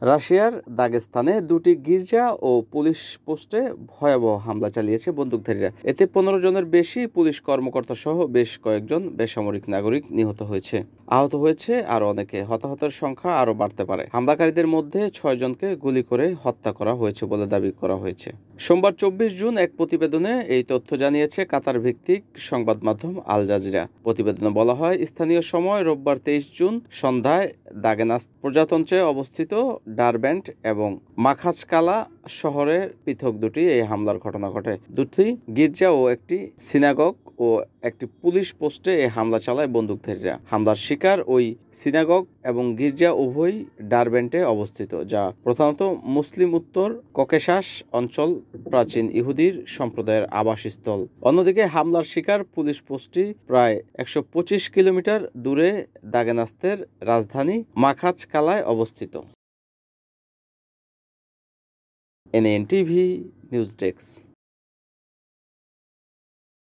রাশিয়ার দাগেস্তানে দুটি গির্জা ও পুলিশ পোস্টে ভয়াবহ হামলা চালিয়েছে বন্দুকধারীরা। এতে ১৫ জনের বেশি পুলিশ কর্মকর্তা সহ বেশ কয়েকজন বেসামরিক নাগরিক নিহত হয়েছে। আহত হয়েছে আরও অনেকে। হতাহতের সংখ্যা আরও বাড়তে পারে। হামলাকারীদের মধ্যে ৬ জনকে গুলি করে হত্যা করা হয়েছে বলে দাবি করা হয়েছে। সোমবার ২৪ জুন এক প্রতিবেদনে এই তথ্য জানিয়েছে কাতার ভিত্তিক সংবাদ মাধ্যম আল জাজিরা। প্রতিবেদনে বলা হয়, স্থানীয় সময় রোববার ২৩ জুন সন্ধ্যায় দাগেস্তান প্রজাতন্ত্রে অবস্থিত ডারবেন্ট এবং মাখাচকালা শহরের পৃথক দুটি এই হামলার ঘটনা ঘটে। দুটি গির্জা ও একটি সিনাগগ ও একটি পুলিশ পোস্টে এই হামলা চালায় বন্দুকধারীরা। হামলার শিকার ওই সিনাগগ এবং গির্জা উভয়ই ডারবেন্টে অবস্থিত, যা প্রধানত মুসলিম উত্তর ককেশাস অঞ্চল প্রাচীন ইহুদির সম্প্রদায়ের আবাসস্থল। অন্যদিকে হামলার শিকার পুলিশ পোস্টটি প্রায় ১২৫ কিলোমিটার দূরে দাগেস্তানের রাজধানী মাখাচকালায় অবস্থিত। NNTV news desk.